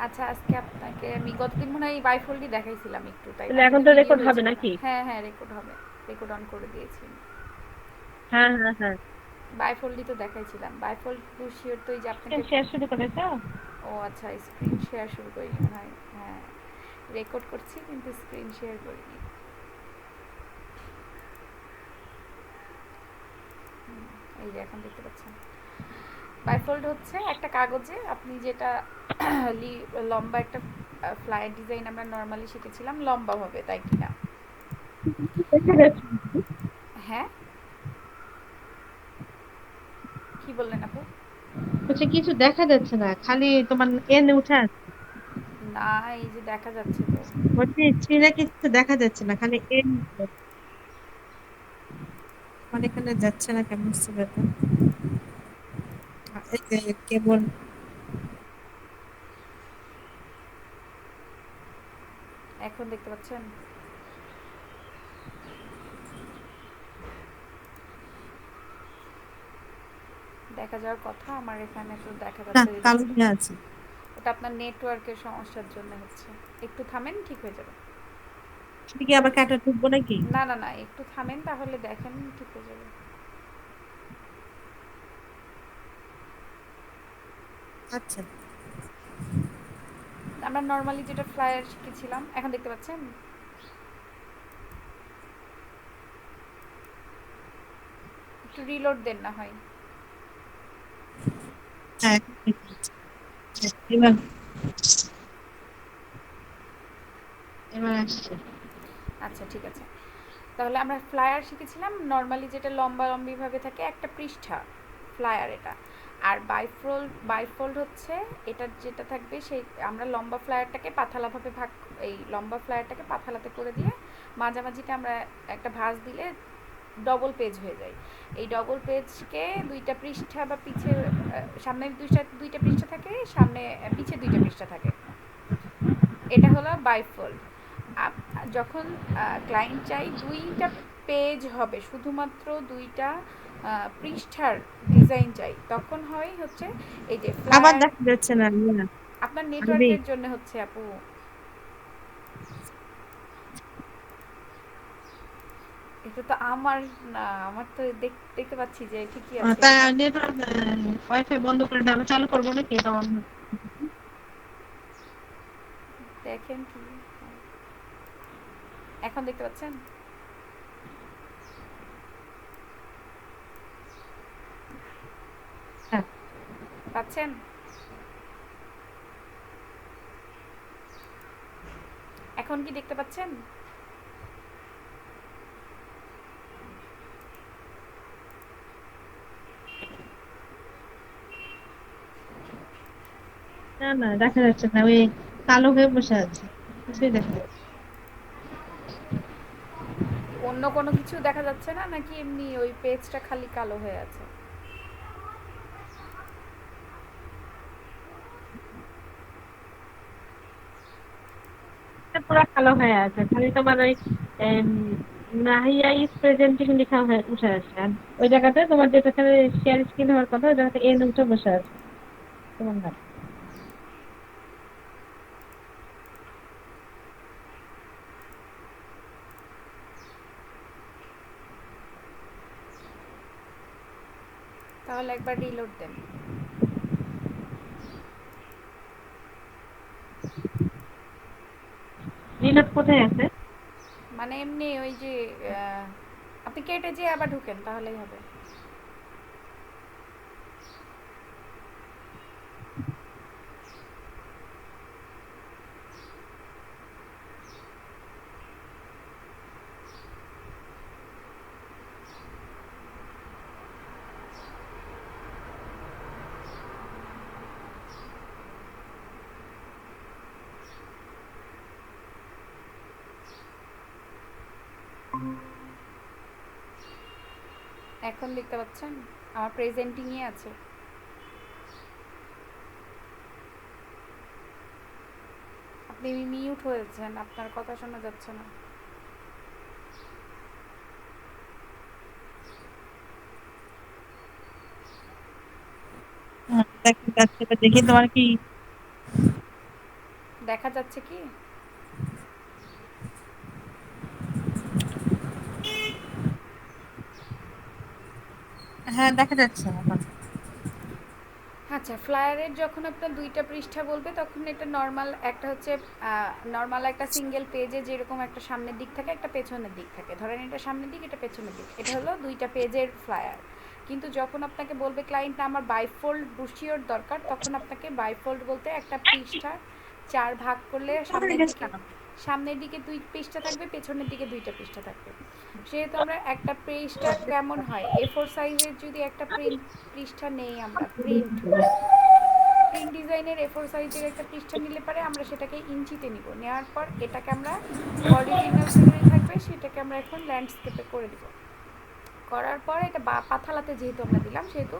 আচ্ছা, আজকে আপনাকে আমি গতদিন মনে হয় বাইফোল্ডই দেখাইছিলাম একটু, তাই না? তাহলে এখন কিন্তু তো ভিডিও রেকর্ড হবে হয়েছিল না। নাকি? হ্যাঁ, হ্যাঁ, রেকর্ড হবে। রেকর্ড অন করে দিয়েছি। হ্যাঁ, হ্যাঁ, হ্যাঁ। বাইফোল্ডই তো দেখাইছিলাম। বাইফোল্ড টু শিওর তো এই যে আপনাকে। শেয়ার শুরু করেছো? ও আচ্ছা, স্ক্রিন শেয়ার শুরু করিনি মনে হয়। হ্যাঁ, রেকর্ড করছি কিন্তু স্ক্রিন শেয়ার করিনি। এই যে এখন দেখতে পাচ্ছেন। বাইফোল্ড হচ্ছে একটা কাগজে আপনি যেটা লম্বা একটা ফ্লায়ার ডিজাইন আমরা নর্মালি শিখেছিলাম লম্বা হবে, তাই কি না? দেখা যাচ্ছে নাকি? হ্যাঁ, কি বললেন আপু? বলছে কিছু দেখা যাচ্ছে না, খালি তোমার এন উঠে আছে। না, এই যে দেখা যাচ্ছে তো। বলছি স্ক্রিনে কিছু দেখা যাচ্ছে না, খালি এন। আমার এখানে যাচ্ছে না কেন বুঝতে পারতো। এই যে কেবল। এখন দেখতে পাচ্ছেন? দেখা যাওয়ার কথা, আমার এখানে তো দেখা না, যাচ্ছে, এই কালো দেখতে হয়ে পাচ্ছেন। আছে। ওটা আপনার নেটওয়ার্কের সমস্যার জন্য হচ্ছে। একটু থামেন, ঠিক হয়ে যাবে। সেটা কি আবার কাটা ঢুকবো নাকি? না, না, না, একটু থামেন তাহলে দেখেন, ঠিক হয়ে যাবে। আচ্ছা। আমরা নর্মালি যেটা ফ্লায়ার শিখেছিলাম, এখন দেখতে পাচ্ছেন? একটু রিলোড দেন না হয়। হ্যাঁ, এখন ঠিক আছে। হ্যাঁ, এবার এবার আসছে। আচ্ছা, ঠিক আছে। তাহলে আমরা ফ্লায়ার শিখেছিলাম নর্মালি যেটা লম্বা লম্বিভাবে থাকে একটা পৃষ্ঠা, ফ্লায়ার এটা। আর বাইফোল্ড হচ্ছে এটা যেটা থাকবে সেই, আমরা লম্বা ফ্লায়ারটাকে পাথালাভাবে ভাগ, এই লম্বা ফ্লায়ারটাকে পাথালাতে করে দিয়ে মাঝামাঝিটা আমরা একটা ভাঁজ দিলে ডবল পেজ হয়ে যায়। এই ডবল পেজকে দুইটা পৃষ্ঠা বা পিছে, সামনে দুইটা পৃষ্ঠা থাকে, সামনে পিছে দুইটা পৃষ্ঠা থাকে। এটা হলো বাইফোল্ড। যখন ক্লায়েন্ট চাই দুইটা পেজ হবে, শুধুমাত্র দুইটা পৃষ্ঠার ডিজাইন চাই, তখন হয় হচ্ছে এই যে আবার ফ্লায়ার। দেখা যাচ্ছে না, ইয়া, আপনার আরবি। নেটওয়ার্কের জন্য হচ্ছে আপু। এটা তো আমার না, আমার তো দেখতে পাচ্ছি যে ঠিকই আছে। তা নেটওয়ার্ক, ওয়াইফাই বন্ধ করে দেওয়া চালু করবো নাকি এটা অন হচ্ছে। দেখেন কি এখন দেখতে পাচ্ছেন? হ্যাঁ। পাচ্ছেন? এখন কি দেখতে পাচ্ছেন? না, না, দেখা যাচ্ছে না, ওই কালো হয়ে বসে আছে, কিছুই দেখা যাচ্ছে অন্য কোনো কিছু দেখা যাচ্ছে না, নাকি এমনি ওই পেজটা খালি কালো হয়ে আছে? না। পুরো কালো হয়ে আছে, খালি তোমার ওই এম, নাহিয়া ইজ প্রেজেন্টিং লেখা হয়ে উঠে আছে, আর ওই জায়গাতে তোমার যেটাখানে শেয়ার স্ক্রিন হওয়ার কথা ওই জায়গাতে এন উঠে বসে আছে তোমার নাম। তাহলে একবার রিলোড দেন। রিলোড কোথায় আছে? মানে এমনি ওই যে আহ, আপনি কেটে যেয়ে আবার ঢুকেন তাহলেই হবে। এখন দেখতে পাচ্ছেন? আমার প্রেজেন্টিংই আছে। আপনি মিউট হয়েছেন, আপনার কথা শোনা যাচ্ছে না। দেখা যাচ্ছে, তো দেখি তোমার কি দেখা যাচ্ছে কি? হ্যাঁ, দেখা যাচ্ছে এখন। আচ্ছা, ফ্লায়ারের যখন আপনার ২ টা পৃষ্ঠা বলবে তখন এটা নরমাল একটা হচ্ছে নরমাল একটা সিঙ্গেল পেজে যেরকম একটা সামনের দিক থাকে, একটা পেছনের দিক থাকে। ধরেন এটা সামনের দিক, এটা পেছনের দিক। এটা হলো ২ টা পেজের ফ্লায়ার। কিন্তু যখন আপনাকে বলবে ক্লায়েন্ট আমার বাইফোল্ড ব্রোশিওর দরকার, তখন আপনাকে বাইফোল্ড বলতে একটা পৃষ্ঠা ৪ ভাগ করলে সামনের দিকে ২ পৃষ্ঠা থাকবে, পেছনের দিকে ২ টা পৃষ্ঠা থাকবে। সেহেতু আমরা একটা পৃষ্ঠা কেমন হয়, A4 সাইজের যদি একটা পৃষ্ঠা নেই আমরা, প্রিন্ট ডিজাইনের A4 সাইজের একটা পৃষ্ঠা নিলে পারে আমরা সেটাকে ইঞ্চিতে নিব। নেওয়ার পর এটাকে আমরা অরিজিনাল যেটাই থাকবে সেটাকে আমরা এখন ল্যান্ডস্কেপে করে দিব। করার পর এটা পাথালাতে যেহেতু আমরা দিলাম, সেহেতু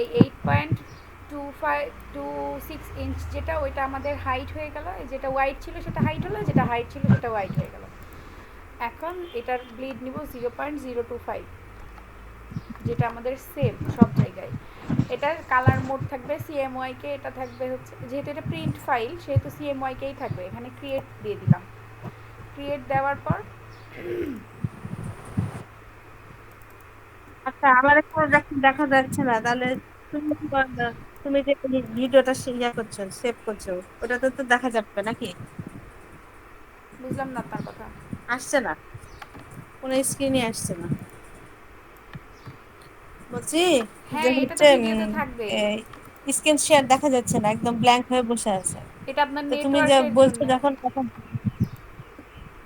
এই 8.26 ইঞ্চ যেটা, ওইটা আমাদের হাইট হয়ে গেল। যেটা ওয়াইড ছিল সেটা হাইট হলো, যেটা হাইট ছিল সেটা ওয়াইড হয়ে গেল। এখন এটার ব্লিড নিব 0.025, যেটা আমাদের সেম সব জায়গায়। এটার কালার মোড থাকবে সিএমওয়াইকে, এটা থাকবে হচ্ছে, যেহেতু এটা প্রিন্ট ফাইল সেহেতু সিএমওয়াইকেই থাকবে। এখানে ক্রিয়েট দিয়ে দিলাম। ক্রিয়েট দেওয়ার পর আচ্ছা, আমার একটু দেখা যাচ্ছে না, তাহলে তুমি তুমি যে ভিডিওটা ইয়া করছো, সেভ করছো, ওটাতে তো দেখা যাবে নাকি? বুঝলাম না আপনার কথা। আসছে না, কোনো স্ক্রিনই আসছে না। বলছি যে হ্যাঁ, এটা তো হচ্ছে ভিডিওতে থাকবেই। স্ক্রিন শেয়ার দেখা যাচ্ছে না, একদম ব্ল্যাঙ্ক হয়ে বসে আছে। এটা আপনার তো তুমি যা নেটওয়ার্কের বলছো জন্য। যখন তখন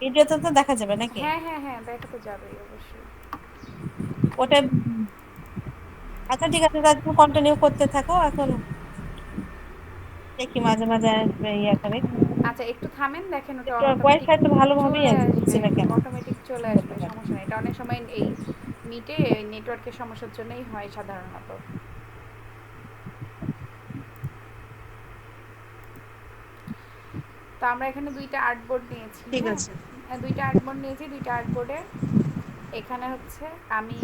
ভিডিওতে তো দেখা যাবে নাকি? হ্যাঁ হ্যাঁ হ্যাঁ, দেখা তো যাবেই অবশ্যই। ওটা আচ্ছা, ঠিক আছে, তাহলে তুমি কন্টিনিউ করতে থাকো এখন। দেখি মাঝে মাঝে আসবে, ইয়া করে। আচ্ছা, একটু থামেন, দেখেন ওটা একটু অটোমেটিক ওয়াইফাই তো ভালোভাবেই চলে আছে, আসবে। বুঝছি না কেন অটোমেটিক চলে আসবে, বলতে পারি। সমস্যা নেই। এটা অনেক সময় এই মিটে নেটওয়ার্কের সমস্যার জন্যই হয় সাধারণত। তো আমরা এখানে ২টা আর্টবোর্ড নিয়েছি। ঠিক হ্যাঁ, আছে। ২টা আর্টবোর্ড নিয়েছি। ২টা আর্টবোর্ডে এখানে হচ্ছে আমি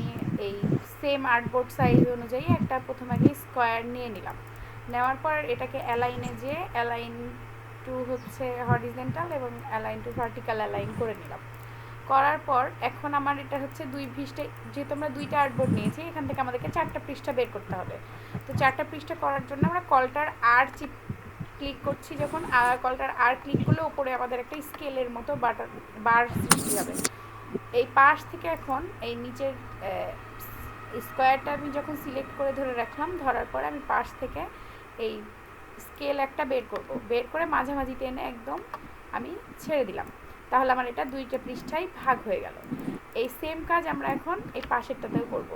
এই সেম আর্টবোর্ড সাইজ অনুযায়ী একটা প্রথম আগে স্কোয়ার নিয়ে নিলাম। নেওয়ার পর এটাকে অ্যালাইনে যেয়ে অ্যালাইন টু হচ্ছে হরিজেন্টাল এবং অ্যালাইন টু ভার্টিক্যাল অ্যালাইন করে নিলাম। করার পর এখন আমার এটা হচ্ছে ২ পৃষ্ঠা, যেহেতু আমরা ২টা আর্টবোর্ড নিয়েছি, এখান থেকে আমাদেরকে ৪টা পৃষ্ঠা বের করতে হবে। তো ৪টা পৃষ্ঠা করার জন্য আমরা কলটার আর ক্লিক করছি। যখন কলটার আর ক্লিক করলে উপরে আমাদের একটা স্কেলের মতো বার সৃষ্টি হবে। এই পাশ থেকে এখন এই নিচের স্কোয়ারটা আমি যখন সিলেক্ট করে ধরে রাখলাম, ধরার পরে আমি পাশ থেকে এই স্কেল একটা বের করব। বের করে মাঝামাঝি টেনে একদম আমি ছেড়ে দিলাম। তাহলে আমার এটা ২টা পৃষ্ঠায় ভাগ হয়ে গেল। এই সেম কাজ আমরা এখন এই পাশেরটাতেও করব।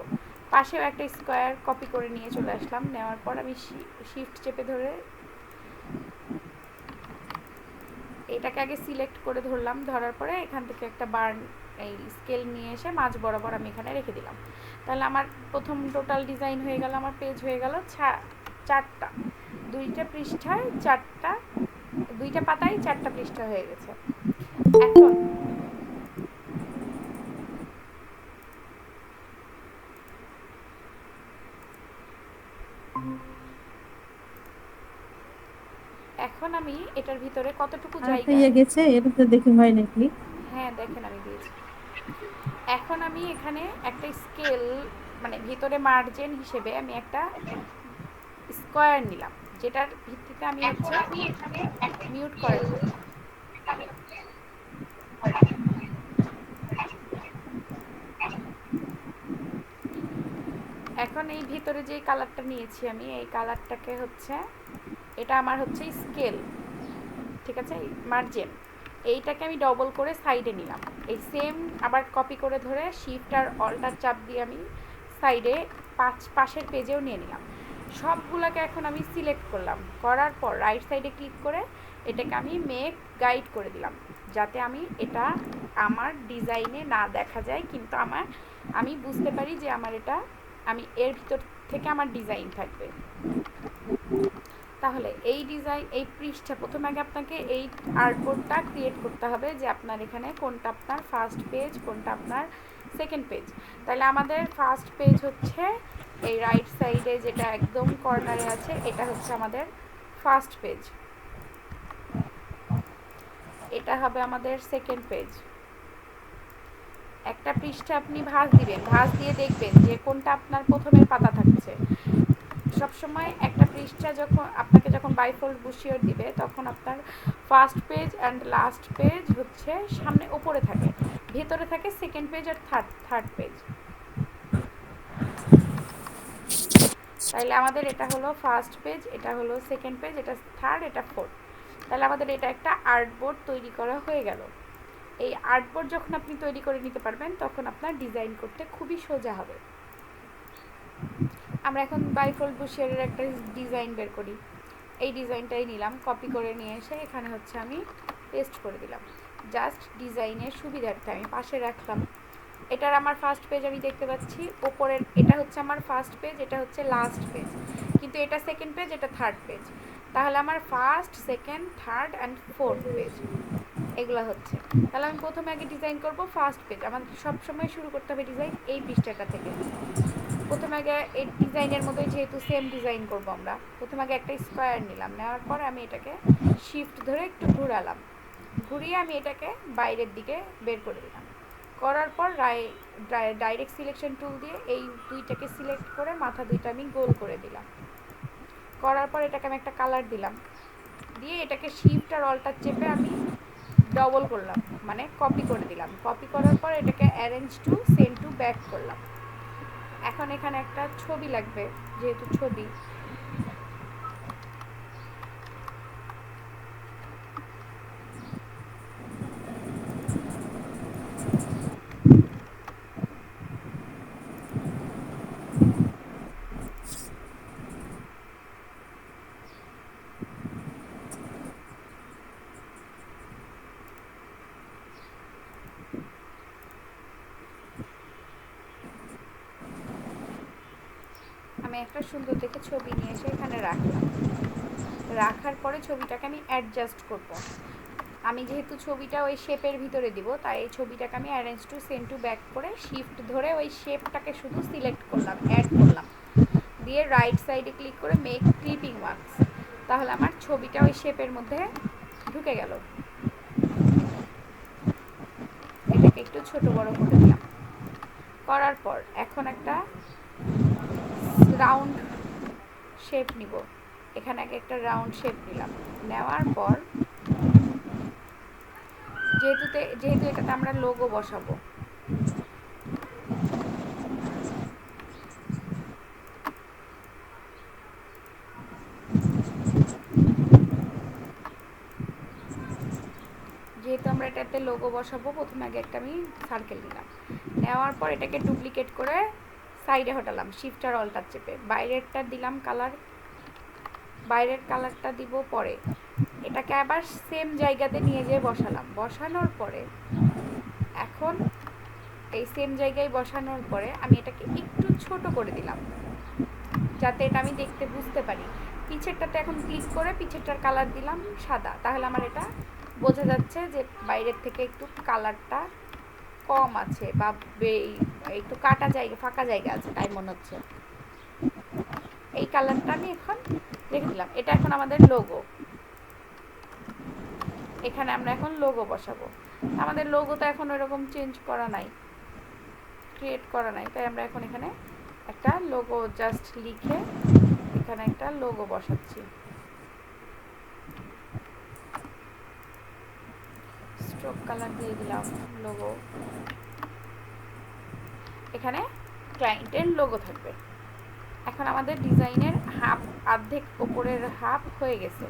পাশেও একটা স্কোয়ার কপি করে নিয়ে চলে আসলাম। নেওয়ার পর আমি শিফট চেপে ধরে এটাকে আগে সিলেক্ট করে ধরলাম। ধরার পরে এখান থেকে একটা বার এই স্কেল নিয়ে এসে মাঝ বরাবর আমি এখানে রেখে দিলাম। তাহলে আমার প্রথম টোটাল ডিজাইন হয়ে গেল, আমার পেজ হয়ে গেল ৪টা। ২টা পৃষ্ঠায় ৪টা, ২টা পাতায় ৪টা পৃষ্ঠা হয়ে গেছে। এখন এখন আমি এটার ভিতরে কতটুকু আরেকটা জায়গা, ইয়ে গেছে, এটা তো দেখি হয় নাকি। হ্যাঁ দেখেন আমি দিয়েছি। এখন আমি এখানে একটা স্কেল, মানে ভিতরে মার্জিন হিসেবে আমি একটা স্কোয়ার নিলাম, যেটার ভিত্তিতে আমি হচ্ছে মিউট করেন না। এখন এই ভিতরে যে কালারটা নিয়েছি আমি, এই কালারটাকে হচ্ছে, এটা আমার হচ্ছে স্কেল, ঠিক আছে, মার্জিন। এইটাকে আমি ডবল করে সাইডে নিলাম। এই সেম আবার কপি করে ধরে শিফট আর অল্টার চাপ দিয়ে আমি সাইডে পাশের পেজেও নিয়ে নিলাম। সবগুলোকে এখন আমি সিলেক্ট করলাম। করার পর রাইট সাইডে ক্লিক করে এটাকে আমি মেক গাইড করে দিলাম, যাতে আমি এটা আমার ডিজাইনে না দেখা যায়, কিন্তু আমি বুঝতে পারি যে আমার এটা, আমি এর ভিতর থেকে আমার ডিজাইন থাকবে। তাহলে এই ডিজাইন, এই পৃষ্ঠা প্রথমে আগে আপনাকে এই আর্টবোর্ডটা ক্রিয়েট করতে হবে যে আপনার এখানে কোনটা আপনার ফার্স্ট পেজ, কোনটা আপনার সেকেন্ড পেজ। তাহলে আমাদের ফার্স্ট পেজ হচ্ছে এই রাইট সাইডে যেটা একদম কর্নারে আছে, এটা হচ্ছে আমাদের ফার্স্ট পেজ। এটা হবে আমাদের সেকেন্ড পেজ। একটা পৃষ্ঠা আপনি ভাঁজ দিবেন, ভাঁজ দিয়ে দেখবেন যে কোনটা আপনার প্রথমের পাতা থাকছে। সবসময় একটা পৃষ্ঠা যখন আপনাকে যখন বাইফোল্ড বুশিয়র দিবে তখন আপনার first page and last page হচ্ছে সামনে ওপরে থাকে, ভেতরে থাকে সেকেন্ড পেজ আর থার্ড পেজ। তাইলে আমাদের এটা হলো ফার্স্ট পেজ, এটা হলো সেকেন্ড পেজ, এটা থার্ড, এটা ফোর্থ। তাহলে আমাদের এটা একটা আর্টবোর্ড তৈরি করা হয়ে গেল। এই আর্টবোর্ড যখন আপনি তৈরি করে নিতে পারবেন তখন আপনার ডিজাইন করতে খুবই সোজা হবে। আমরা এখন বাইফোল্ড বুশিয়ারের একটা ডিজাইন বের করি। এই ডিজাইনটাই নিলাম, কপি করে নিয়ে এসে এখানে হচ্ছে আমি পেস্ট করে দিলাম। জাস্ট ডিজাইনের সুবিধার্থে আমি পাশে রাখলাম। এটার আমার ফার্স্ট পেজ আমি দেখতে পাচ্ছি, ওপরের এটা হচ্ছে আমার ফার্স্ট পেজ, এটা হচ্ছে লাস্ট পেজ, কিন্তু এটা সেকেন্ড পেজ, এটা থার্ড পেজ। তাহলে আমার first, second, third and fourth page এগুলো হচ্ছে। তাহলে আমি প্রথমে আগে ডিজাইন করব ফার্স্ট পেজ। আমার সবসময় শুরু করতে হবে ডিজাইন এই পৃষ্ঠাটা থেকে। প্রথমে আগে এই ডিজাইনের মধ্যে যেহেতু সেম ডিজাইন করব আমরা, প্রথমে আগে একটা স্কোয়ার নিলাম, নেওয়ার পর আমি এটাকে শিফট ধরে একটু ঘোরালাম, ঘুরিয়ে আমি এটাকে বাইরের দিকে বের করে দিলাম। করার পর ডাইরেক্ট সিলেকশন টুল দিয়ে এই দুইটাকে সিলেক্ট করে মাথা দুইটা আমি গোল করে দিলাম। করার পর এটাকে আমি একটা কালার দিলাম, দিয়ে এটাকে শিফট আর অল্টার চেপে আমি ডবল করলাম, মানে কপি করে দিলাম। কপি করার পর এটাকে arrange to send to back করলাম। এখন এখানে একটা ছবি লাগবে, যেহেতু ছবি, আমি একটা সুন্দর দেখে ছবি নিয়ে এসে এখানে রাখলাম। রাখার পরে ছবিটাকে আমি অ্যাডজাস্ট করব। আমি যেহেতু ছবিটা ওই শেপের ভিতরে দিব, তাই এই ছবিটাকে আমি arrange to send to back করে শিফট ধরে ওই শেপটাকে শুধু সিলেক্ট করলাম, অ্যাড করলাম, দিয়ে রাইট সাইডে ক্লিক করে মেক ক্লিপিং ওয়ার্কস। তাহলে আমার ছবিটা ওই শেপের মধ্যে ঢুকে গেল। এটাকে একটু ছোট বড় করে দিলাম। করার পর এখন একটা রাউন্ড শেপ নিব, এখানে আগে একটা রাউন্ড শেপ নিলাম। নেওয়ার পর যেহেতু এটাতে আমরা লোগো বসাবো, প্রথমে আগে একটা আমি সার্কেল নিলাম। নেওয়ার পর এটাকে ডুপ্লিকেট করে সাইডে হটালাম, শিফট আর অল্টার চেপে। বাইরেরটা দিলাম কালার, বাইরের কালারটা দিব পরে। এটাকে আবার সেম জায়গাতে নিয়ে যেয়ে বসালাম। বসানোর পরে এখন এই সেম জায়গায় বসানোর পরে আমি এটাকে একটু ছোট করে দিলাম, যাতে এটা আমি দেখতে বুঝতে পারি। পিছেরটাতে এখন ক্লিক করে পিছেরটার কালার দিলাম সাদা, তাহলে আমার এটা বোঝা যাচ্ছে যে বাইরের থেকে একটু কালারটা কম আছে বা একটু কাটা জায়গা, ফাঁকা জায়গা আছে তাই মনে হচ্ছে। এই কালারটা আমি এখন রেখে দিলাম। এটা এখন আমাদের লোগো। এখানে আমরা এখন লোগো বসাবো। আমাদের লোগো তো এখন ওইরকম চেঞ্জ করা নাই, ক্রিয়েট করা নাই, তাই আমরা এখন এখানে একটা লোগো জাস্ট লিখে এখানে একটা লোগো বসাচ্ছি। স্ট্রোক কালার দিয়ে দিলাম লোগো। এখানে ক্লায়েন্টের লোগো থাকবে। এখন আমাদের ডিজাইনের হাফ, অর্ধেক ওপরের হাফ হয়ে গেছে।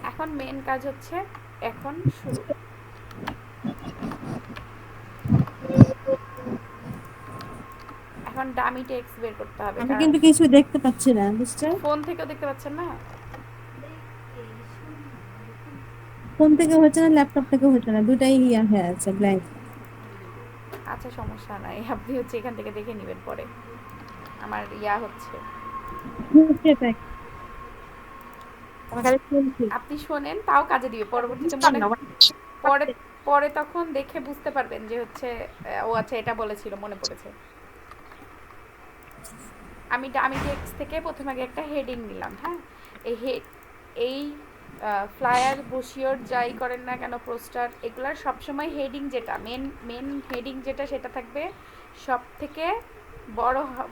এখন মেন কাজ হচ্ছে এখন শুরু। এখন ডামি টেক্সট বের করতে হবে, আমি কিন্তু কিছু দেখতে পাচ্ছি না মিস্টার। ফোন থেকেও দেখতে পাচ্ছেন না? ফোন থেকে হচ্ছে না, ল্যাপটপ থেকে হচ্ছে না, দুটাই ইয়া হয়ে আছে, ব্ল্যাঙ্ক। আচ্ছা সমস্যা নাই, আপনি হচ্ছে এখান থেকে দেখে নেবেন পরে। আমার ইয়া হচ্ছে, সেটাই আমার কাছে শুনছি। আপনি শোনেন তাও কাজে দিবে পরবর্তীতে মনে পরে পরে তখন দেখে বুঝতে পারবেন যে হচ্ছে ও আচ্ছা এটা বলেছিল, মনে পড়েছে। আমি টেক্সট থেকে প্রথমে আগে একটা হেডিং নিলাম। হ্যাঁ, এই ফ্লায়ার, ব্রোশিওর যাই করেন না কেন, পোস্টার, এগুলার সবসময় হেডিং যেটা মেন হেডিং যেটা সেটা থাকবে সব থেকে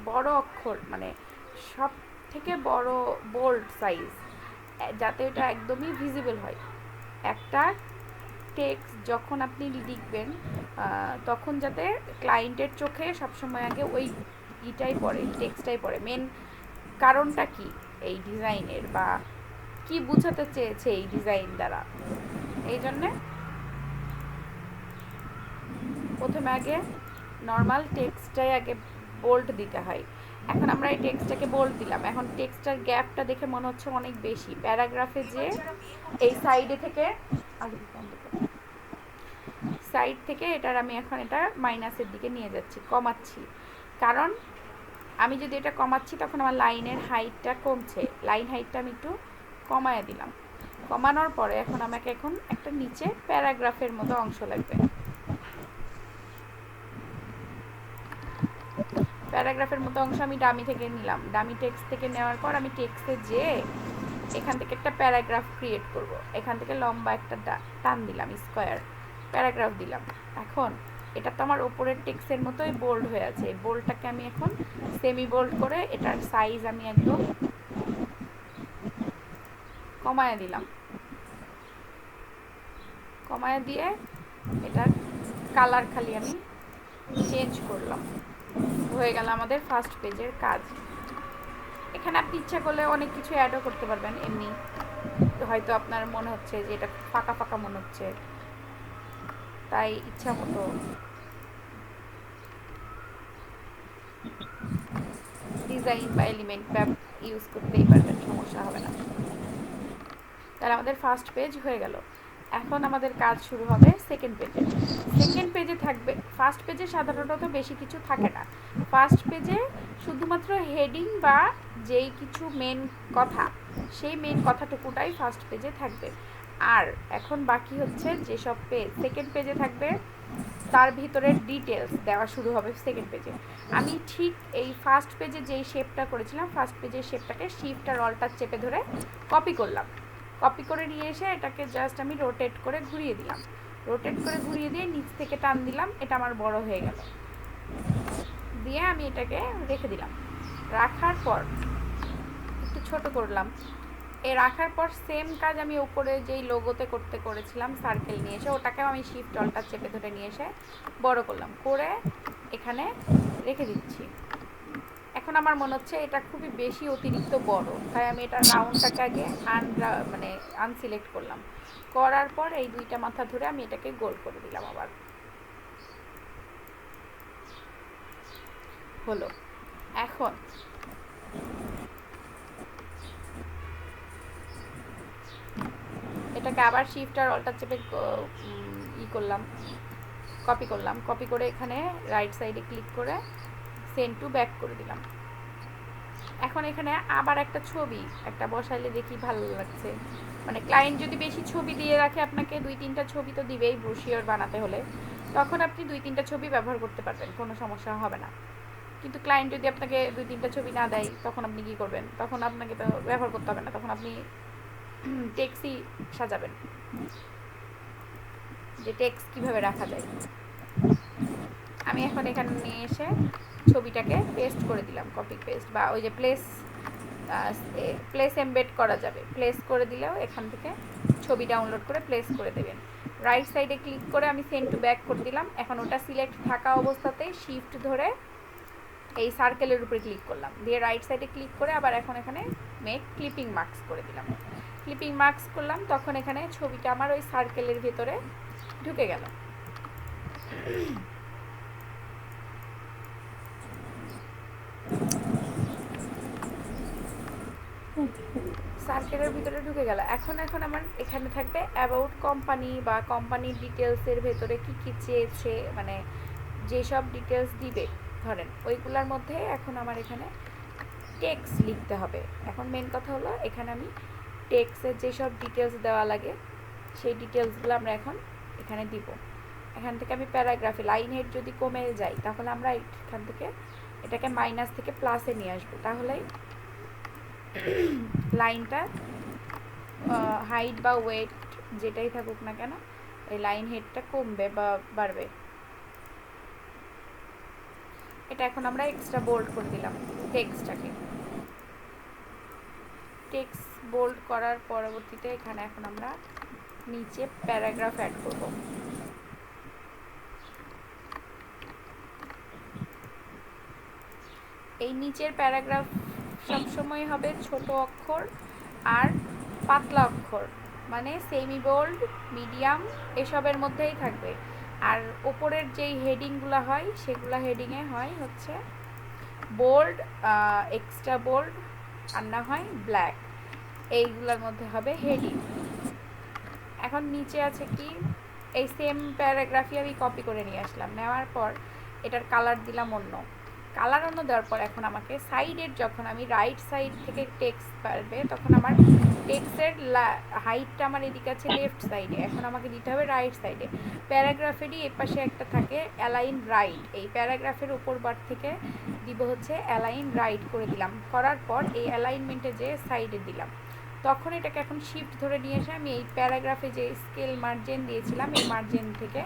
বড় অক্ষর, মানে সব থেকে বড় বোল্ড সাইজ, যাতে ওটা একদমই ভিজিবল হয়। একটা টেক্সট যখন আপনি লিখবেন তখন যাতে ক্লায়েন্টের চোখে সবসময় আগে ওই ইটাই পড়ে, টেক্সটটাই পড়ে। মেন কারণটা কি এই ডিজাইনের, বা কি বোঝাতে চেয়েছে এই ডিজাইন দ্বারা, এই জন্যে প্রথমে আগে নর্মাল টেক্সটটাই আগে বোল্ড দিতে হয়। এখন আমরা এই টেক্সটটাকে বোল্ড দিলাম, এখন টেক্সটার গ্যাপটা দেখে মনে হচ্ছে অনেক বেশি, প্যারাগ্রাফে যে এই সাইডে থেকে সাইড থেকে এটার আমি এখন এটা মাইনাসের দিকে নিয়ে যাচ্ছি, কমাচ্ছি। কারণ আমি যদি এটা কমাচ্ছি তখন আমার লাইনের হাইটটা কমছে, লাইন হাইটটা আমি একটু কমায় দিলাম। কমানোর পরে এখন আমাকে একটা নিচে প্যারাগ্রাফের মতো অংশ লাগবে। প্যারাগ্রাফের মতো অংশ আমি ডামি থেকে নিলাম, ডামি টেক্সট থেকে নেওয়ার পর আমি টেক্সটে যেয়ে এখান থেকে একটা প্যারাগ্রাফ ক্রিয়েট করব। এখান থেকে লম্বা একটা টান দিলাম, স্কোয়ার প্যারাগ্রাফ দিলাম। এখন এটা তো আমার ওপরের টেক্সটের মতোই বোল্ড হয়ে আছে, এই বোল্ডটাকে আমি এখন সেমি বোল্ড করে এটার সাইজ আমি একদম কমায় দিলাম। কমায় দিয়ে এটার কালার খালি আমি চেঞ্জ করলাম, হয়ে গেল আমাদের ফার্স্ট পেজের কাজ। এখানে আপনি ইচ্ছা করলে অনেক কিছু অ্যাডও করতে পারবেন। এমনি হয়তো আপনার মনে হচ্ছে যে এটা ফাঁকা ফাঁকা মনে হচ্ছে, তাই ইচ্ছা মতো ডিজাইন বা এলিমেন্ট ইউজ করতেই পারবেন, সমস্যা হবে না। তাহলে আমাদের ফার্স্ট পেজ হয়ে গেল। এখন আমাদের কাজ শুরু হবে সেকেন্ড পেজে। সেকেন্ড পেজে থাকবে, ফার্স্ট পেজে সাধারণত বেশি কিছু থাকে না। ফার্স্ট পেজে শুধুমাত্র হেডিং বা যেই কিছু মেন কথা, সেই মেন কথাটুকুটাই ফার্স্ট পেজে থাকবে। আর এখন বাকি হচ্ছে যেসব পেজ সেকেন্ড পেজে থাকবে তার ভিতরে ডিটেলস দেওয়া শুরু হবে সেকেন্ড পেজে। আমি ঠিক এই ফার্স্ট পেজে যেই শেপটা করেছিলাম, ফার্স্ট পেজের শেপটাকে শিফট আর অল্টার চেপে ধরে কপি করলাম। কপি করে নিয়ে এসে এটাকে জাস্ট আমি রোটেট করে ঘুরিয়ে দিলাম, রোটেট করে ঘুরিয়ে দিয়ে নিচ থেকে টান দিলাম, এটা আমার বড় হয়ে গেল। দিয়ে আমি এটাকে রেখে দিলাম। রাখার পর একটু ছোট করলাম। এ রাখার পর সেম কাজ আমি উপরে যেই লোগোতে করেছিলাম সার্কেল নিয়ে এসে, ওটাকেও আমি শিফট অল্টার চেপে ধরে নিয়ে এসে বড় করলাম, করে এখানে রেখে দিচ্ছি। এখন আমার মনে হচ্ছে এটা খুবই বেশি অতিরিক্ত বড়, তাই আমি এটা রাউন্ডটাকে আগে মানে আনসিলেক্ট করলাম। করার পর এই দুইটা মাথা ধরে আমি এটাকে গোল করে দিলাম। আবার হলো। এখন এটাকে আবার শিফট আর অল্টার চেপে করলাম, কপি করলাম। কপি করে এখানে রাইট সাইডে ক্লিক করে সেন্ড টু ব্যাক করে দিলাম। এখন এখানে আবার একটা ছবি একটা বসাইলে দেখি ভালো লাগছে। মানে ক্লায়েন্ট যদি বেশি ছবি দিয়ে রাখে, আপনাকে 2-3টা ছবি তো দিবেই ব্রোশিওর বানাতে হলে, তখন আপনি 2-3টা ছবি ব্যবহার করতে পারবেন, কোনো সমস্যা হবে না। কিন্তু ক্লায়েন্ট যদি আপনাকে 2-3টা ছবি না দেয়, তখন আপনি কী করবেন? তখন আপনাকে তো ব্যবহার করতে হবে না, তখন আপনি টেক্সটই সাজাবেন, যে টেক্সট কীভাবে রাখা যায়। আমি এখন এখানে নিয়ে এসে ছবিটাকে পেস্ট করে দিলাম, কপি পেস্ট, বা ওই যে প্লেস এমবেড করা যাবে, প্লেস করে দিলেও এখান থেকে ছবি ডাউনলোড করে প্লেস করে দেবেন। রাইট সাইডে ক্লিক করে আমি সেন্ড টু ব্যাক করে দিলাম। এখন ওটা সিলেক্ট থাকা অবস্থাতেই শিফট ধরে এই সার্কেলের উপরে ক্লিক করলাম, দিয়ে রাইট সাইডে ক্লিক করে আবার এখন এখানে মেক ক্লিপিং মার্কস করে দিলাম। ক্লিপিং মার্কস করলাম, তখন এখানে ছবিটা আমার ওই সার্কেলের ভেতরে ঢুকে গেল। সার্কেলের ভিতরে ঢুকে গেল। এখন আমার এখানে থাকবে অ্যাবাউট কোম্পানি, বা কোম্পানির ডিটেলসের ভেতরে কী কী চেয়েছে, মানে যেসব ডিটেলস দিবে ধরেন ওইগুলোর মধ্যে এখন আমার এখানে টেক্সট লিখতে হবে। এখন মেন কথা হলো এখানে আমি টেক্সটের যেসব ডিটেলস দেওয়া লাগে সেই ডিটেলসগুলো আমরা এখন এখানে দিব। এখান থেকে আমি প্যারাগ্রাফে লাইন হেড যদি কমে যায়, তাহলে আমরা এখান থেকে এটাকে মাইনাস থেকে প্লাসে নিয়ে আসবো, তাহলে লাইনটা হাইট বা ওয়েট যেটাই থাকুক না কেন, এই লাইন হেডটা কমবে বা বাড়বে। এটা এখন আমরা এক্সট্রা বোল্ড করে দিলাম টেক্সটটাকে। টেক্সট বোল্ড করার পরবর্তীতে এখানে এখন আমরা নিচে প্যারাগ্রাফ অ্যাড করব। এই নিচের প্যারাগ্রাফ সবসময় হবে ছোট অক্ষর আর পাতলা অক্ষর, মানে সেমি বোল্ড, মিডিয়াম এসবের মধ্যেই থাকবে। আর ওপরের যেই হেডিংগুলো হয় সেগুলো হেডিংয়ে হয় হচ্ছে বোল্ড, এক্সট্রা বোল্ড, আর না হয় ব্ল্যাক, এইগুলোর মধ্যে হবে হেডিং। এখন নিচে আছে কি, এই সেম প্যারাগ্রাফই আমি কপি করে নিয়ে আসলাম, নেওয়ার পর এটার কালার দিলাম অন্য। কালার অন্য দেওয়ার পর এখন আমাকে সাইডের, যখন আমি রাইট সাইড থেকে টেক্সট পারবে তখন আমার টেক্সটের হাইটটা আমার এদিকে আছে লেফট সাইডে, এখন আমাকে দিতে হবে রাইট সাইডে। প্যারাগ্রাফেরই এপাশে একটা থাকে অ্যালাইন রাইট, এই প্যারাগ্রাফের উপর বার থেকে দিব হচ্ছে অ্যালাইন রাইট করে দিলাম। করার পর এই অ্যালাইনমেন্টে যে সাইডে দিলাম, তখন এটাকে এখন শিফট ধরে নিয়ে এসে আমি এই প্যারাগ্রাফে যে স্কেল মার্জিন দিয়েছিলাম এই মার্জিন থেকে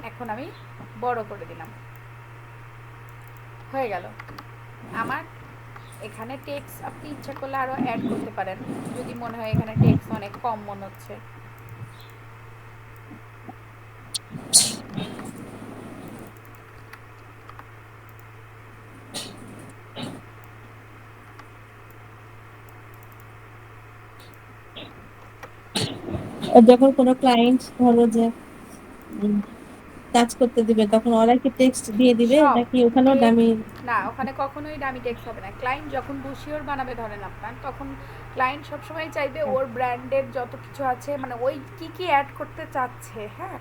এখন আমি বড় করে দিলাম। হয়ে গেল আমার। এখানে টেক্সট আপনি ইচ্ছা করলে আরও অ্যাড করতে পারেন যদি মনে হয় এখানে টেক্সট অনেক কম মনে হচ্ছে। যখন কোনো ক্লায়েন্ট ধরো যে কাজ করতে দিবে তখন ওরা কি টেক্সট দিয়ে দিবে সব নাকি ওখানেও টেক্সট দামি? না, ওখানে কখনোই দামি টেক্সট হবে না। ক্লায়েন্ট যখন বুশিওর বানাবে ধরেন আপনার, তখন ক্লায়েন্ট সবসময় চাইবে ওর ব্র্যান্ডের যত কিছু আছে, মানে ওই কী কী অ্যাড করতে চাচ্ছে, হ্যাঁ,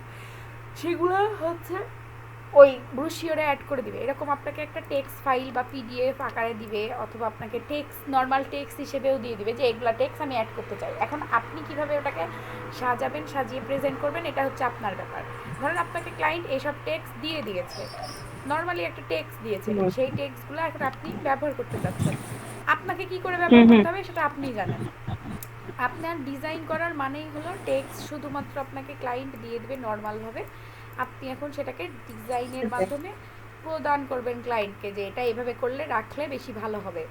সেগুলো হচ্ছে ওই ব্রুশিওরে অ্যাড করে দিবে। এরকম আপনাকে একটা টেক্সট ফাইল বা পিডিএফ আকারে দিবে, অথবা আপনাকে টেক্সট নর্মাল টেক্সট হিসেবেও দিয়ে দিবে যে এগুলো টেক্সট আমি অ্যাড করতে চাই। এখন আপনি কিভাবে ওটাকে সাজাবেন, সাজিয়ে প্রেজেন্ট করবেন, এটা হচ্ছে আপনার ব্যাপার। ধরেন আপনাকে ক্লায়েন্ট এইসব টেক্সট দিয়ে দিয়েছে, নর্মালি একটা টেক্সট দিয়েছে, সেই টেক্সটগুলো এখন আপনি ব্যবহার করতে চাচ্ছেন। আপনাকে কি করে ব্যবহার করতে হবে সেটা আপনিই জানেন। আপনার ডিজাইন করার মানেই হলো টেক্সট শুধুমাত্র আপনাকে ক্লায়েন্ট দিয়ে দেবে নর্মালভাবে, আপনি এখন সেটাকে ডিজাইনের মাধ্যমে প্রদান করবেন ক্লায়েন্টকে যে এটা এভাবে করলে রাখলে বেশি ভালো হবে।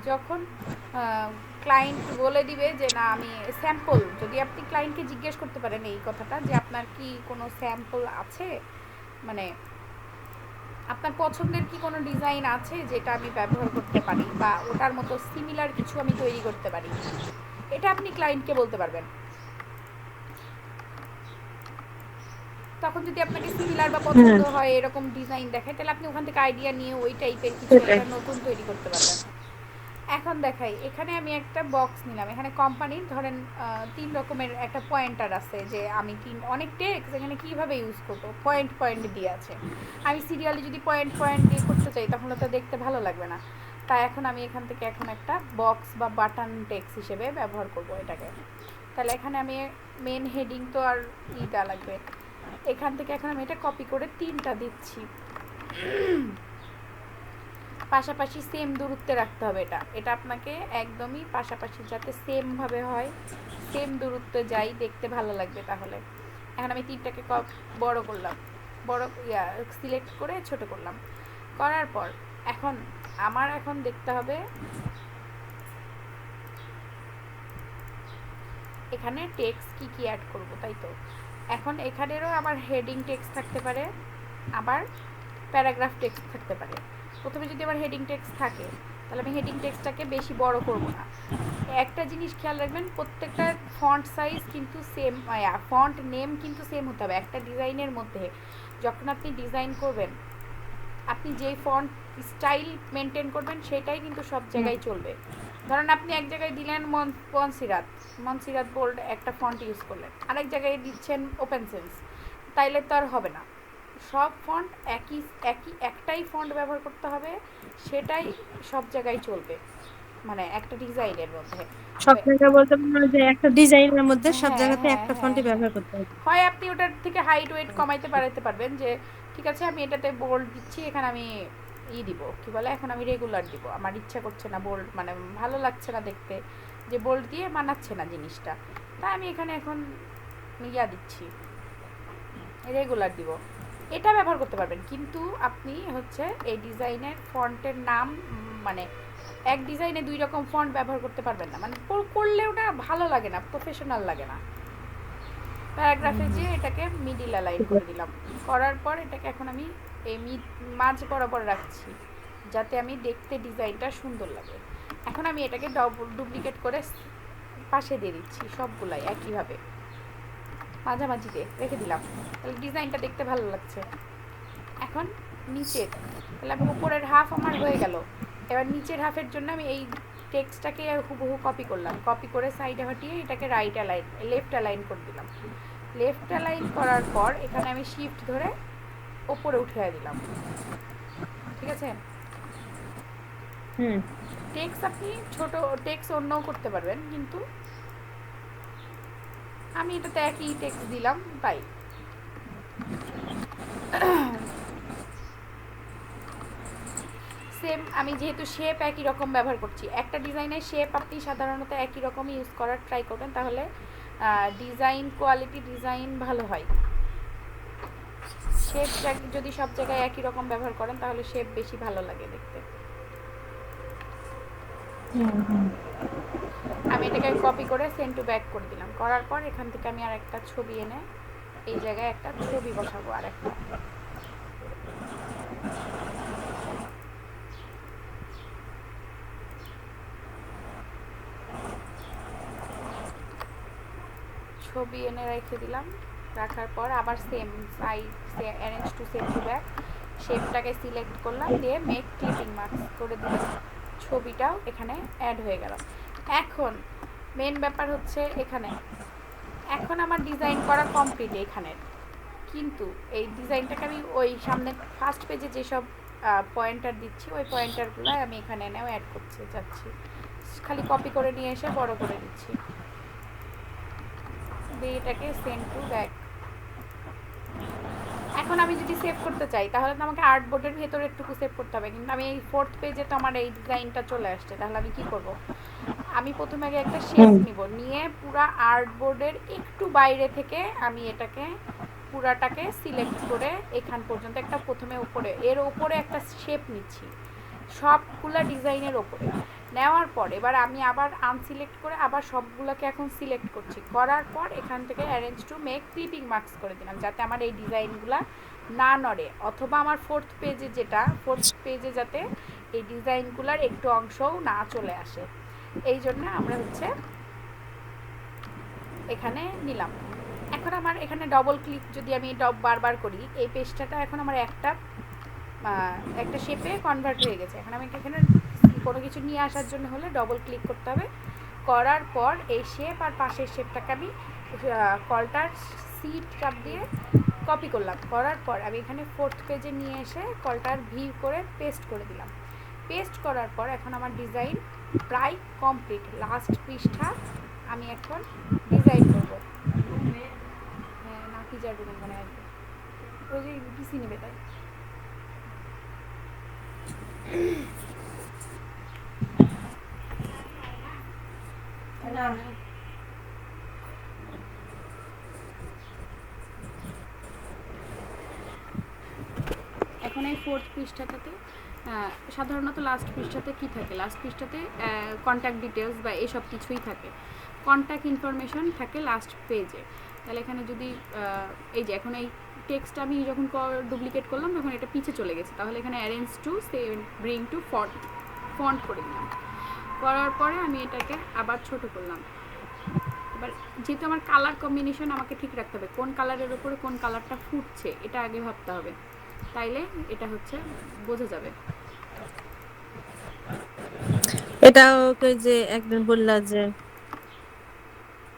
যখন ক্লায়েন্ট বলে দিবে যে না আমি স্যাম্পল, যদি আপনি ক্লায়েন্টকে জিজ্ঞেস করতে পারেন এই কথাটা যে আপনার কি কোনো স্যাম্পল আছে, মানে আপনার পছন্দের কি কোনো ডিজাইন আছে যেটা আমি ব্যবহার করতে পারি বা ওটার মতো সিমিলার কিছু আমি তৈরি করতে পারি, এটা আপনি ক্লায়েন্টকে বলতে পারবেন। তখন যদি আপনাকে সিমিলার বা পছন্দ হয় এরকম ডিজাইন দেখায়, তাহলে আপনি ওখান থেকে আইডিয়া নিয়ে ওই টাইপের কিছু একটা নতুন তৈরি করতে পারবেন। এখন দেখাই, এখানে আমি একটা বক্স নিলাম, এখানে কোম্পানির ধরেন 3 রকমের একটা পয়েন্টার আছে, যে আমি অনেক টেক্সট এখানে কীভাবে ইউজ করবো, পয়েন্ট পয়েন্ট দিয়ে আছে। আমি সিরিয়ালি যদি পয়েন্ট পয়েন্ট দিয়ে করতে চাই তাহলে তো দেখতে ভালো লাগবে না। তাই এখন আমি এখান থেকে এখন একটা বক্স বা বাটন টেক্সট হিসেবে ব্যবহার করব এটাকে। তাহলে এখানে আমি মেন হেডিং তো আর দেওয়া লাগবে, এখান থেকে এখন আমি এটা কপি করে 3টা দিচ্ছি, পাশাপাশি সেম দূরত্বে রাখতে হবে। এটা এটা আপনাকে একদমই পাশাপাশি যাতে সেমভাবে হয়, সেম দূরত্বে যাই, দেখতে ভালো লাগবে। তাহলে এখন আমি 3টাকে বড় করলাম, বড় সিলেক্ট করে ছোট করলাম, করার পর এখন আমার এখন দেখতে হবে এখানে টেক্সট কি কি অ্যাড করব, তাই তো। এখন এখানেরও আমার হেডিং টেক্সট থাকতে পারে, আবার প্যারাগ্রাফ টেক্সট থাকতে পারে। প্রথমে যদি আমার হেডিং টেক্সট থাকে তাহলে আমি হেডিং টেক্সটটাকে বেশি বড় করব না। একটা জিনিস খেয়াল রাখবেন, প্রত্যেকটা ফন্ট সাইজ কিন্তু সেম, ফন্ট নেম কিন্তু সেম হতে হবে একটা ডিজাইনের মধ্যে। যখন আপনি ডিজাইন করবেন, আপনি যেই ফন্ট স্টাইল মেনটেন করবেন সেটাই কিন্তু সব জায়গায় চলবে। ধরেন আপনি এক জায়গায় দিলেন মনসিরাত বোল্ড একটা ফন্ট ইউজ করলেন, আরেক জায়গায় দিচ্ছেন ওপেন সেন্স, তাইলে তো আর হবে না। সব ফন্ট একই একই একটাই ফন্ট ব্যবহার করতে হবে, সেটাই সব জায়গায় চলবে, মানে একটা ডিজাইনের মধ্যে। সব জায়গায় বলতে পারো যে একটা ডিজাইনের মধ্যে সব হ্যাঁ জায়গাতে হ্যাঁ একটা হ্যাঁ ফন্টই হ্যাঁ, ব্যবহার করতে হবে। হয় আপনি ওটার থেকে হাইট ওয়েট কমাইতে বাড়াতে পারবেন, যে ঠিক আছে আমি এটাতে বোল্ড দিচ্ছি, এখানে আমি দিব কি বলে, এখন আমি রেগুলার দিব, আমার ইচ্ছা করছে না বোল্ড, মানে ভালো লাগছে না দেখতে, যে বোল্ড দিয়ে মানাচ্ছে না জিনিসটা, তাই আমি এখানে এখন দিচ্ছি, রেগুলার দিব। এটা ব্যবহার করতে পারবেন, কিন্তু আপনি হচ্ছে এই ডিজাইনের ফন্টের নাম মানে এক ডিজাইনে 2 রকম ফন্ট ব্যবহার করলে পারবেন না, মানে করলে ওটা ভালো লাগে না, প্রফেশনাল লাগে না। প্যারাগ্রাফে যে এটাকে মিডিল অ্যালাইন করে দিলাম, করার পর এটাকে এখন আমি এই মাঝ বরাবর রাখছি যাতে আমি দেখতে ডিজাইনটা সুন্দর লাগে। এখন আমি এটাকে ডুপ্লিকেট করে পাশে দিয়ে দিচ্ছি, সবগুলাই একইভাবে মাঝামাঝি দিয়ে রেখে দিলাম, তাহলে ডিজাইনটা দেখতে ভালো লাগছে। এখন নিচের, তাহলে আমি উপরের হাফ আমার হয়ে গেল, এবার নিচের হাফের জন্য আমি এই টেক্সটটাকে হুবহু কপি করলাম, কপি করে সাইডে হটিয়ে এটাকে লেফট অ্যালাইন করে দিলাম। লেফট অ্যালাইন করার পর এখানে আমি শিফট ধরে ওপরে উঠিয়ে দিলাম, ঠিক আছে। টেক্সট আপনি ছোট টেক্সট অন্যও করতে পারবেন, কিন্তু আমি এটাতে একই টেক্সট দিলাম তাই। সেম আমি যেহেতু শেপ একই রকম ব্যবহার করছি, একটা ডিজাইনের শেপ আপনি সাধারণত একই রকম ইউজ করার ট্রাই করবেন, তাহলে ডিজাইন কোয়ালিটি ডিজাইন ভালো হয়। শেপ যদি সব জায়গায় একই রকম ব্যবহার করেন তাহলে শেপ বেশি ভালো লাগে দেখতে। আমি এটাকে কপি করে সেন্ড টু ব্যাক করে দিলাম, করার পর এখান থেকে আমি আর একটা ছবি এনে এই জায়গায় একটা ছবি বসাবো, আর একটা ছবি এনে রেখে দিলাম। রাখার পর আবার same side arrange to send to back, শেপটাকে সিলেক্ট করলাম, দিয়ে মেক ক্লিপিং মার্কস করে দিলাম, ছবিটাও এখানে অ্যাড হয়ে গেল। এখন মেন ব্যাপার হচ্ছে এখানে, এখন আমার ডিজাইন করা কমপ্লিট এখানের, কিন্তু এই ডিজাইনটাকে আমি ওই সামনে ফার্স্ট পেজে যেসব পয়েন্টার দিচ্ছি ওই পয়েন্টারগুলো আমি এখানে এনেও অ্যাড করতে চাচ্ছি, খালি কপি করে নিয়ে এসে বড় করে দিচ্ছি, দিয়ে এটাকে সেন্ড টু ব্যাক। এখন আমি যদি সেভ করতে চাই তাহলে তো আমাকে আর্টবোর্ডের ভেতরে একটু সেভ করতে হবে, কিন্তু আমি এই 4th পেজে তো আমার এই ডিজাইনটা চলে আসছে, তাহলে আমি কি করব, আমি প্রথমে আগে একটা শেপ নিব, নিয়ে পুরা আর্টবোর্ডের একটু বাইরে থেকে আমি এটাকে পুরাটাকে সিলেক্ট করে এখান পর্যন্ত একটা প্রথমে উপরে এর উপরে একটা শেপ নিচ্ছি, সবগুলা ডিজাইনের ওপরে নেওয়ার পর এবার আমি আবার আনসিলেক্ট করে আবার সবগুলোকে এখন সিলেক্ট করছি, করার পর এখান থেকে arrange to make clipping marks করে দিলাম যাতে আমার এই ডিজাইনগুলো না নড়ে, অথবা আমার 4th পেজে যাতে এই ডিজাইনগুলোর একটু অংশও না চলে আসে, এই জন্য আমরা হচ্ছে এখানে নিলাম। এখন আমার এখানে ডবল ক্লিক যদি আমি বারবার করি, এই পেজটা এখন আমার একটা শেপে কনভার্ট হয়ে গেছে। এখন আমি এখানে কোনো কিছু নিয়ে আসার জন্য হলে ডবল ক্লিক করতে হবে, করার পর এই শেপ আর পাশের শেপটাকে আমি কলটার সিট চাপ দিয়ে কপি করলাম, করার পর আমি এখানে 4th পেজে নিয়ে এসে কলটার ভিউ করে পেস্ট করে দিলাম। পেস্ট করার পর এখন আমার ডিজাইন প্রায় কমপ্লিট, লাস্ট পৃষ্ঠা আমি এখন ডিজাইন করব। হ্যাঁ না কি যাবে মনে আসবে, ওই যে পিসি নেবে তাই। এখন এই 4th পৃষ্ঠাটাতে সাধারণত লাস্ট পৃষ্ঠাতে কি থাকে, লাস্ট পৃষ্ঠাতে কন্ট্যাক্ট ডিটেলস বা এসব কিছুই থাকে, কন্ট্যাক্ট ইনফরমেশন থাকে লাস্ট পেজে। তাহলে এখানে যদি এই যে এখন এই টেক্সট আমি যখন ডুপ্লিকেট করলাম তখন এটা পিছে চলে গেছে, তাহলে এখানে arrange to bring to font করে দিলাম, করার পরে আমি এটাকে আবার ছোট করলাম। এবার যেহেতু আমার কালার কম্বিনেশন আমাকে ঠিক রাখতে হবে, কোন কালারের উপরে কোন কালারটা ফুটছে এটা আগে ভাবতে হবে, তাইলে এটা হচ্ছে বোঝা যাবে। এটা ওকে যে একদিন বললা যে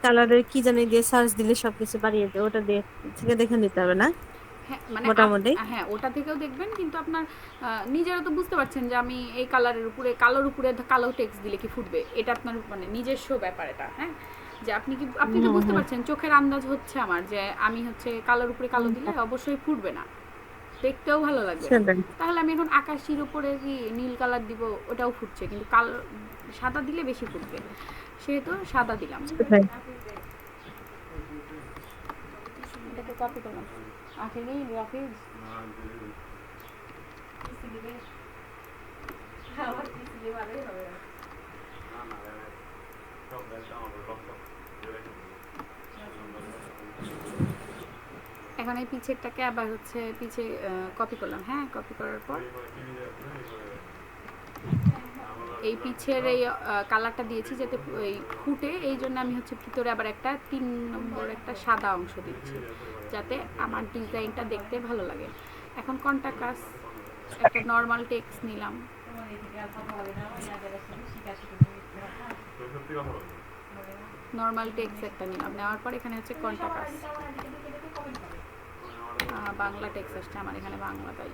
কালারের কি জানি দিয়ে সার্চ দিলে সবকিছু বাড়িয়ে দেয়, ওটা দিয়ে থেকে দেখে নিতে হবে না? হ্যাঁ মানে মোটামুটি হ্যাঁ ওটা থেকেও দেখবেন, কিন্তু আপনার নিজেরা তো বুঝতে পারছেন যে আমি এই কালারের উপরে কালোর উপরে কালো টেক্সট দিলে কি ফুটবে, এটা আপনার মানে নিজস্ব ব্যাপার এটা। হ্যাঁ যে আপনি তো বুঝতে পারছেন, চোখের আন্দাজ হচ্ছে আমার যে আমি হচ্ছে কালোর উপরে কালো দিলে অবশ্যই ফুটবে না, দেখতেও ভালো লাগবে। তাহলে আমি এখন আকাশির উপরে কি নীল কালার দিব, ওটাও ফুটছে, কিন্তু কালো সাদা দিলে বেশি ফুটবে। সেহেতু সাদা দিলাম। কোথায়? এটাকে কপি করলাম। আখেরি রাফিজ এখন এই পিছেরটাকে আবার হচ্ছে পিছে কপি করলাম। হ্যাঁ, কপি করার পর এই পিছের এই কালারটা দিয়েছি যাতে এই ফুটে, এই জন্য আমি হচ্ছে ভিতরে আবার একটা 3 নম্বর একটা সাদা অংশ দিচ্ছি যাতে আমার ডিজাইনটা দেখতে ভালো লাগে। এখন কন্টাকাস একটা নর্মাল টেক্সট নিলাম, নর্মাল টেক্সট একটা নিলাম, নেওয়ার পর এখানে হচ্ছে কন্টাকাস বাংলা টেক্সট আসছে আমার এখানে বাংলা, তাই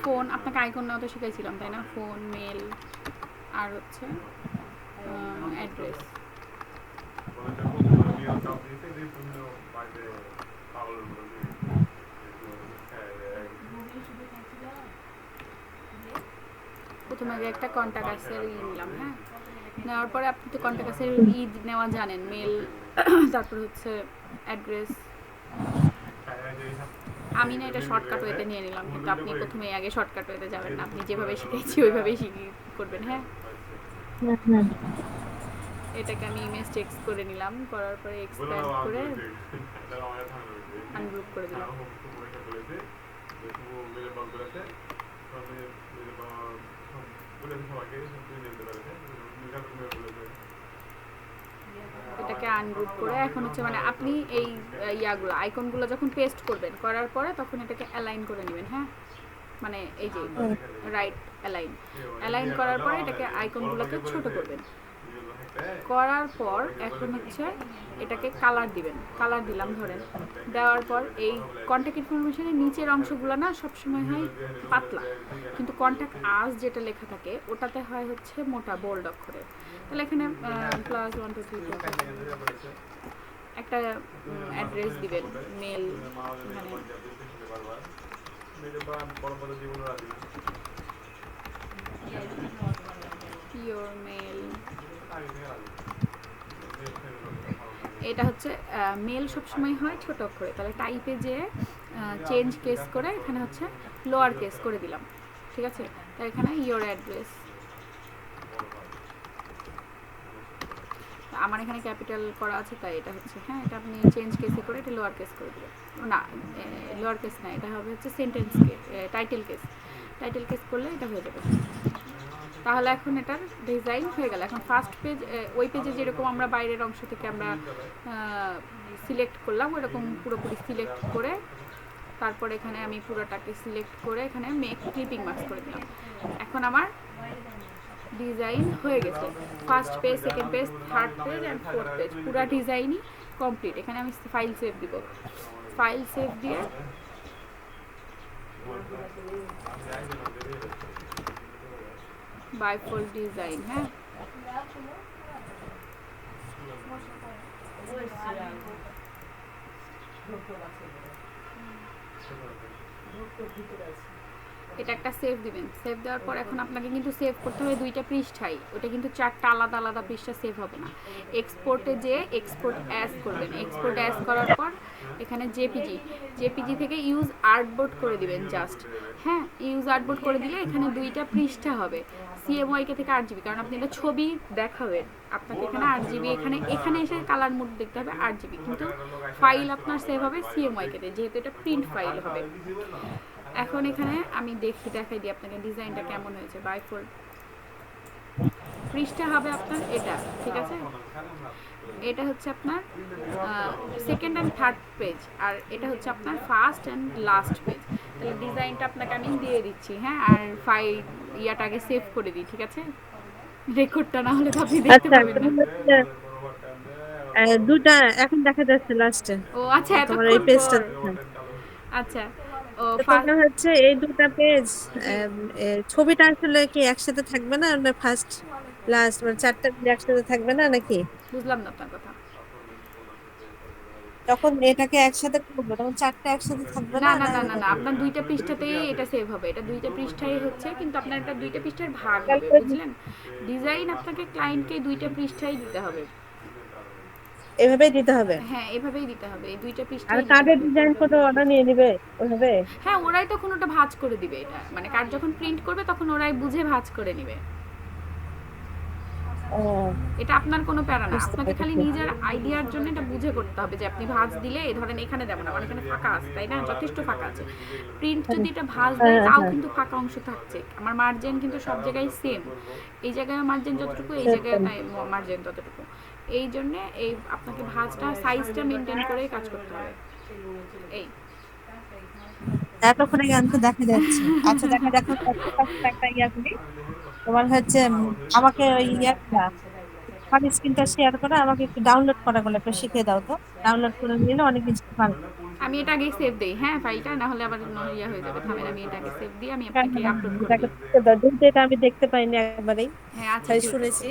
ফোন আপনাকে আইকন নেওয়া তো শিখাইছিলাম তাই না? ফোন, মেল আর হচ্ছে অ্যাড্রেস। প্রথমে আগে একটা কন্টাক্টাসের নিলাম। হ্যাঁ, নেওয়ার পরে আপনি তো কন্টাক্টাসের নেওয়া জানেন, মেল তারপর হচ্ছে অ্যাড্রেস। আমি না এটা শর্টকাট ওয়েতে নিয়ে নিলাম, কিন্তু আপনি প্রথমে আগে শর্টকাট ওয়েতে যাবেন না, আপনি যেভাবে শিখেছি ওইভাবেই করবেন। হ্যাঁ, এটাকে আমি ইমেজ টেক্সট করে নিলাম, করার পরে এক্সপ্যান্ড করে আনগ্রুপ করে দিলাম। এটাকে আনগ্রুপ করে এখন হচ্ছে মানে আপনি এই ইয়াগুলো আইকনগুলো যখন পেস্ট করবেন, করার পরে তখন এটাকে অ্যালাইন করে নেবেন। হ্যাঁ, মানে এই যে রাইট অ্যালাইন করার পরে এটাকে আইকনগুলোকে ছোট করবেন, করার পর এখন হচ্ছে এটাকে কালার দিবেন। কালার দিলাম ধরেন, দেওয়ার পর এই কন্ট্যাক্ট ইনফরমেশনের নিচের অংশগুলো না সবসময় হয় পাতলা, কিন্তু কন্ট্যাক্ট আস যেটা লেখা থাকে ওটাতে হয় হচ্ছে মোটা বোল্ড অক্ষরে। তাহলে এখানে +1 2 3 একটা অ্যাড্রেস দিবেন, মেল মানে পিওর মেল। এটা হচ্ছে মেল সবসময় হয় ছোট অক্ষরে, তাহলে টাইপে যে চেঞ্জ কেস করে এখানে হচ্ছে লোয়ার কেস করে দিলাম। ঠিক আছে, তাই এখানে ইয়োর অ্যাড্রেস, আমার এখানে ক্যাপিটাল করা আছে তাই এটা হচ্ছে। হ্যাঁ, এটা আপনি চেঞ্জ কেসে করে এটা লোয়ার কেস করে দিবেন। না, লোয়ার কেস না, এটা হবে হচ্ছে সেন্টেন্স টাইটেল কেস করলে এটা হয়ে যাবে। তাহলে এখন এটার ডিজাইন হয়ে গেল। এখন ফার্স্ট পেজ, ওই পেজে যেরকম আমরা বাইরের অংশ থেকে আমরা সিলেক্ট করলাম ওইরকম পুরোপুরি সিলেক্ট করে তারপর এখানে আমি পুরোটাকে সিলেক্ট করে এখানে মেক ক্লিপিং মার্কস করে দিলাম। এখন আমার ডিজাইন হয়ে গেছে। First page, second page, third page and fourth page পুরো ডিজাইনই কমপ্লিট। এখানে আমি ফাইল সেভ দিব, ফাইল সেভ দিয়ে বাইফোল্ড ডিজাইন। হ্যাঁ, এটা একটা সেভ দিবেন। সেভ দেওয়ার পর এখন আপনাকে কিন্তু সেভ করতে হবে দুইটা পৃষ্ঠাই, ওটা কিন্তু চারটা আলাদা আলাদা পৃষ্ঠা সেভ হবে না। এক্সপোর্টে যে এক্সপোর্ট অ্যাজ করবেন, এক্সপোর্ট অ্যাজ করার পর এখানে জেপিজি থেকে ইউজ আর্টবোর্ড করে দিবেন জাস্ট। হ্যাঁ, ইউজ আর্টবোর্ড করে দিলে এখানে দুইটা পৃষ্ঠা হবে, সিএমওয়াইকে থেকে 8GB, কারণ আপনি এটা ছবি দেখাবেন, আপনাকে এখানে 8GB, এখানে এসে কালার মোড দেখতে হবে 8GB, কিন্তু ফাইল আপনার সেভ হবে সিএমওয়াইকে, যেহেতু এটা প্রিন্ট ফাইল হবে। এখন এখানে আমি দেখাই দিই আপনাকে ডিজাইনটা কেমন হয়েছে। বাইফোল্ড পৃষ্ঠা হবে আপনার এটা, ঠিক আছে? এটা হচ্ছে আপনার সেকেন্ড অ্যান্ড থার্ড পেজ, আর এটা হচ্ছে আপনার ফার্স্ট অ্যান্ড লাস্ট পেজ। তাহলে ডিজাইনটা আপনাকে আমি দিয়ে দিচ্ছি। হ্যাঁ, আর ইয়াটাকে সেভ করে দিই, ঠিক আছে? রেকর্ডটা না হলে তো আপনি দেখতে পাবেন না। দুটা এখন দেখা যাচ্ছে লাস্টে। ও আচ্ছা, তোমার এই পেজটা। আচ্ছা, ও তো তখন হচ্ছে এই দুটা পেজ ছবিটা আসলে কি একসাথে থাকবে না, ফার্স্ট লাস্ট মানে চারটা মিলে একসাথে থাকবে না নাকি? বুঝলাম না আপনার কথা। যখন এটাকে একসাথে করবো তখন চারটা একসাথে থাকবে না না, না না না না না, এরকম? আপনার দুইটা পৃষ্ঠাতেই এটা সেভ হবে, এটা দুইটা পৃষ্ঠাই হচ্ছে, কিন্তু আপনার এটা দুইটা পৃষ্ঠার ভাগ হবে, তাহলে বুঝলেন? ডিজাইন আপনাকে ক্লায়েন্টকে দুইটা পৃষ্ঠাই দিতে হবে। এভাবেই দিতে হবে? হ্যাঁ, এভাবেই দিতে হবে, এই দুইটা আর পৃষ্ঠাই দিতে কার্ডের হবে। ডিজাইন করে অর্ডার নিয়ে নিবে ওইভাবে? হ্যাঁ, ওরাই তখন ওটা ভাঁজ করে দিবে, এটা মানে কার্ড যখন প্রিন্ট করবে তখন ওরাই বুঝে ভাঁজ করে নিবে। ও, এটা আপনার কোনো প্যারা না, বুঝতে আপনাকে খালি পেরেছি। নিজের আইডিয়ার জন্য এটা বুঝে করতে হবে যে আপনি ভাঁজ দিলে এই ধরেন এখানে দেবেন না, আমার এখানে ফাঁকা আছে, তাই না? যথেষ্ট ফাঁকা আছে। প্রিন্ট হ্যাঁ যদি এটা ভাঁজ দেয় হ্যাঁ তাও হ্যাঁ। কিন্তু ফাঁকা অংশ থাকছে। আমার মার্জিন কিন্তু সব জায়গায় সেম, এই জায়গায় মার্জিন যতটুকু, এই জায়গায় সেরকম। মার্জিন ততটুকু। এই জন্যে এই আপনাকে ভাঁজটা সাইজটা মেনটেন করে কাজ করতে হবে। এই এতক্ষণে গান তো দেখা যাচ্ছে। আচ্ছা দেখা দেখো, একটা ইয়া করি। তোমার হচ্ছে আমাকে ওই ইয়াটা আমার স্ক্রিনটা শেয়ার করে আমাকে একটু ডাউনলোড করা গুলো একটু শিখিয়ে দাও তো। ডাউনলোড করে নিলে অনেক কিছু পারবে। আমি এটা আগে সেভ দেই, হ্যাঁ ফাইলটা, না হলে আবার ইয়া হয়ে যাবে। থামেন, আমি এটা আগে সেভ দিই, আমি হ্যাঁ আপনাকে হ্যাঁ আপলোড হ্যাঁ, করে এটাকে দিই। দিতে দাও। কিন্তু এটা আমি দেখতে পাইনি একবারেই, হ্যাঁ আচ্ছা খালি ঠিক আছে। শুনেছি।